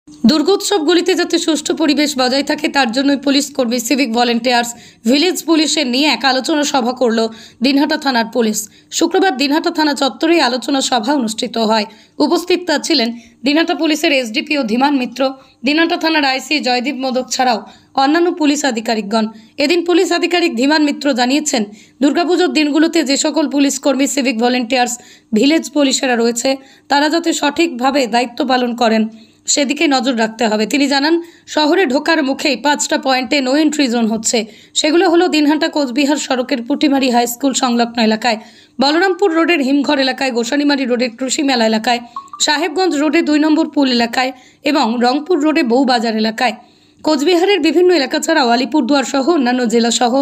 দুর্গোৎসবগুলিতে যাতে সুষ্ঠু পরিবেশ বজায় থাকে তার জন্যই পুলিশ কর্মী, সিভিক ভলেন্টিয়ার্স, ভিলেজ পুলিশের নিয়ে এক আলোচনা সভা করল দিনহাটা থানার পুলিশ। শুক্রবার দিনহাটা থানা চত্বরে আলোচনা সভা অনুষ্ঠিত হয়। উপস্থিত ছিলেন দিনহাটা পুলিশের এসডিপিও ধীমান মিত্র, দিনহাটা থানার আইসি জয়দীপ মোদক ছাড়াও অন্যান্য পুলিশ আধিকারিকগণ। এদিন পুলিশ আধিকারিক ধীমান মিত্র জানিয়েছেন, দুর্গাপুজোর দিনগুলোতে যে সকল পুলিশ কর্মী, সিভিক ভলেন্টিয়ার্স, ভিলেজ পুলিশেরা রয়েছে তারা যাতে সঠিকভাবে দায়িত্ব পালন করেন সেদিকে নজর রাখতে হবে। তিনি জানান, শহরে ঢোকার মুখেই 5টা পয়েন্টে নো এন্ট্রি জোন হচ্ছে। সেগুলো হলো দিনহাটা কোচবিহার সড়কের পুটিমারি হাই স্কুল সংলগ্ন এলাকায়, বলরামপুর রোডের হিমঘর এলাকায়, গোসানিমারি রোডের কৃষি মেলা এলাকায়, সাহেবগঞ্জ রোডে 2 নম্বর পুল এলাকায় এবং রংপুর রোডে বউবাজার এলাকায়। কোচবিহারের বিভিন্ন এলাকা ছাড়াও আলিপুরদুয়ার সহ অন্যান্য জেলা সহ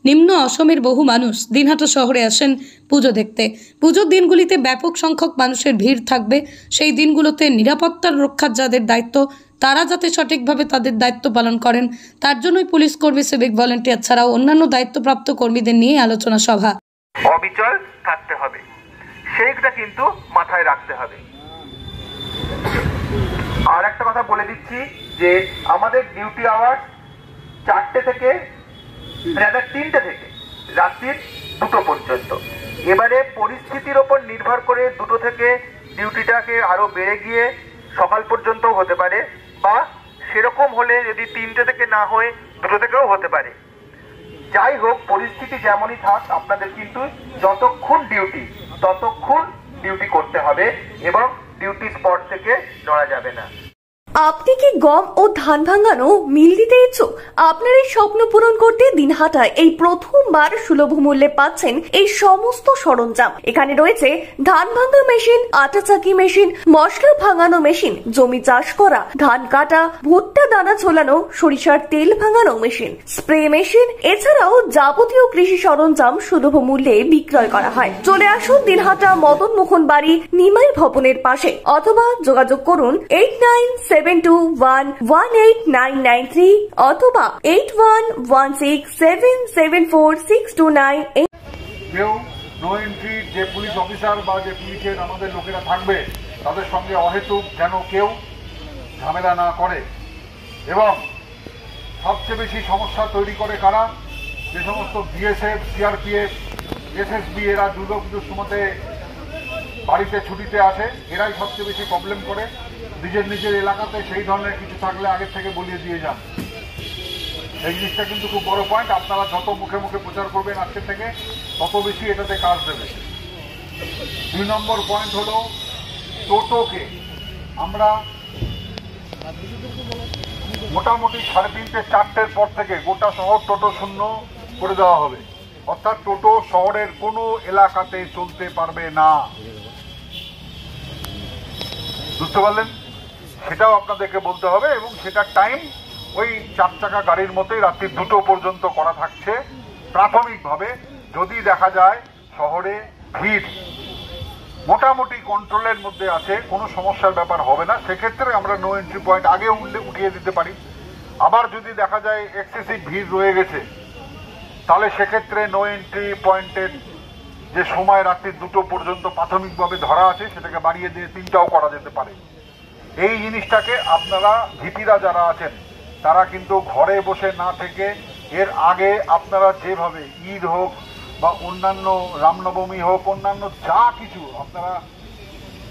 নিম্ন অসমের বহু মানুষ দিনহাটা শহরে আসেন পুজো দেখতে। পুজোর দিনগুলিতে ব্যাপক সংখ্যক মানুষের ভিড় থাকবে। সেই দিনগুলোতে নিরাপত্তার রক্ষার যাদের দায়িত্ব তারা যাতে সঠিকভাবে তাদের দায়িত্ব পালন করেন তার জন্যই পুলিশ কর্মী, সিভিক ভলেন্টিয়ার ছাড়াও অন্যান্য দায়িত্বপ্রাপ্ত কর্মীদের নিয়ে আলোচনা সভা। অবিচল থাকতে হবে, সেইটা কিন্তু মাথায় রাখতে হবে। আর একটা কথা বলে দিচ্ছি যে আমাদের ডিউটি আওয়ার 4টে থেকে 3টে থেকে রাত্রির 2টো পর্যন্ত। এবারে পরিস্থিতির ওপর নির্ভর করে 2টো থেকে ডিউটিটাকে আরো বেড়ে গিয়ে সকাল পর্যন্ত হতে পারে, বা সেরকম হলে যদি 3টে থেকে না হয়ে 2টো থেকেও হতে পারে। যাই হোক, পরিস্থিতি যেমনই থাক আপনাদের কিন্তু যতক্ষণ ডিউটি ততক্ষণ ডিউটি করতে হবে এবং ডিউটি স্পট থেকে নড়া যাবে না। আপনি কি গম ও ধান ভাঙানো মিল দিতে ইচ্ছুক? আপনার এই স্বপ্ন পূরণ করতে দিনহাটায় এই প্রথমবার সুলভ মূল্যে পাচ্ছেন এই সমস্ত সরঞ্জাম। এখানে রয়েছে ধান ভাঙা মেশিন, আটা চাকি মেশিন, মশলা ভাঙানো মেশিন, জমি চাষ করা, ধান কাটা, ভুট্টা দানা ছোলানো, সরিষার তেল ভাঙানো মেশিন, স্প্রে মেশিন, এছাড়াও যাবতীয় কৃষি সরঞ্জাম সুলভ মূল্যে বিক্রয় করা হয়। চলে আসুন দিনহাটা মদন মোহন বাড়ি নিমাই ভবনের পাশে, অথবা যোগাযোগ করুন 8972118993 অথবা 8116774629। কেউ নো এন্ট্রি যে পুলিশ অফিসার বা যে পুলিশের আমাদের লোকেরা থাকবে তাদের সঙ্গে অহেতুক যেন কেউ ঝামেলা না করে। এবং সবচেয়ে বেশি সমস্যা তৈরি করে কারা? যে সমস্ত বিএসএফ, সিআরপিএফ, এসএসবি এরা দুর্গাপুজোর সময়তে বাড়িতে ছুটিতে আসে, এরাই সবচেয়ে বেশি প্রবলেম করে। নিজের এলাকাতে সেই ধরনের কিছু থাকলে আগে থেকে বলিয়ে দিয়ে যান। এই জিনিসটা কিন্তু খুব বড় পয়েন্ট। আপনারা যত মুখে মুখে প্রচার করবেন আজকে থেকে তত বেশি এটাতে কাজ দেবে। 2 নম্বর পয়েন্ট হলো টোটোকে আমরা মোটামুটি 3:30 4টের পর থেকে গোটা শহর টোটো শূন্য করে দেওয়া হবে। অর্থাৎ টোটো শহরের কোনো এলাকাতে চলতে পারবে না। বুঝতে পারলেন? সেটাও আপনাদেরকে বলতে হবে এবং সেটা টাইম ওই 4 চাকা গাড়ির মতোই রাত্রি 2টো পর্যন্ত করা থাকছে প্রাথমিকভাবে। যদি দেখা যায় শহরে ভিড় মোটামুটি কন্ট্রোলের মধ্যে আছে, কোনো সমস্যার ব্যাপার হবে না, সেক্ষেত্রে আমরা নো এন্ট্রি পয়েন্ট আগে উঠিয়ে দিতে পারি। আবার যদি দেখা যায় এক্সেসিভ ভিড় রয়ে গেছে তাহলে সেক্ষেত্রে নো এন্ট্রি পয়েন্টের যে সময় রাত্রি 2টো পর্যন্ত প্রাথমিকভাবে ধরা আছে সেটাকে বাড়িয়ে দিয়ে 3টাও করা যেতে পারে। এই জিনিসটাকে আপনারা ভিপিরা যারা আছেন তারা কিন্তু ঘরে বসে না থেকে এর আগে আপনারা যেভাবে ঈদ হোক বা অন্যান্য রামনবমী হোক, অন্যান্য যা কিছু আপনারা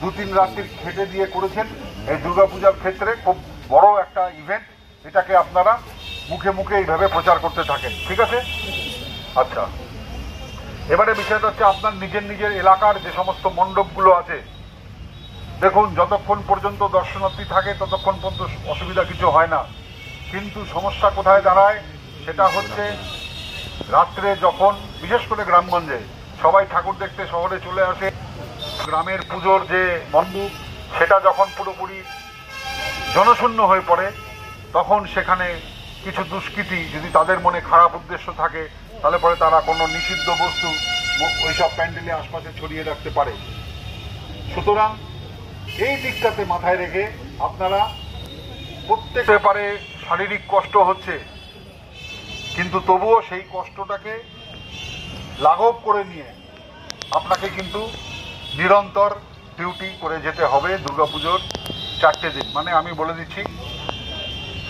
2-3 রাত্রির খেটে দিয়ে করেছেন, এই দুর্গাপূজার ক্ষেত্রে খুব বড় একটা ইভেন্ট, এটাকে আপনারা মুখে মুখে এইভাবে প্রচার করতে থাকেন। ঠিক আছে? আচ্ছা, এবারে বিষয়টা হচ্ছে আপনার নিজের এলাকার যে সমস্ত মণ্ডপগুলো আছে, দেখুন যতক্ষণ পর্যন্ত দর্শনার্থী থাকে ততক্ষণ পর্যন্ত অসুবিধা কিছু হয় না। কিন্তু সমস্যা কোথায় দাঁড়ায় সেটা হচ্ছে রাত্রে যখন বিশেষ করে গ্রামগঞ্জে সবাই ঠাকুর দেখতে শহরে চলে আসে, গ্রামের পুজোর যে মণ্ডপ সেটা যখন পুরোপুরি জনশূন্য হয়ে পড়ে তখন সেখানে কিছু দুষ্কৃতী যদি তাদের মনে খারাপ উদ্দেশ্য থাকে তাহলে পরে তারা কোনো নিষিদ্ধ বস্তু ওইসব প্যান্ডেলে আশপাশে ছড়িয়ে রাখতে পারে। সুতরাং এই দিকটাতে মাথায় রেখে আপনারা প্রত্যেক ব্যাপারে শারীরিক কষ্ট হচ্ছে, কিন্তু তবুও সেই কষ্টটাকে লাঘব করে নিয়ে আপনাকে কিন্তু নিরন্তর ডিউটি করে যেতে হবে দুর্গাপুজোর 4টে দিন, মানে আমি বলে দিচ্ছি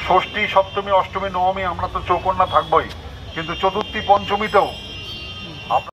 ষষ্ঠী, সপ্তমী, অষ্টমী, নবমী আমরা তো চৌকন্যা থাকবোই, কিন্তু চতুর্থী, পঞ্চমীতেও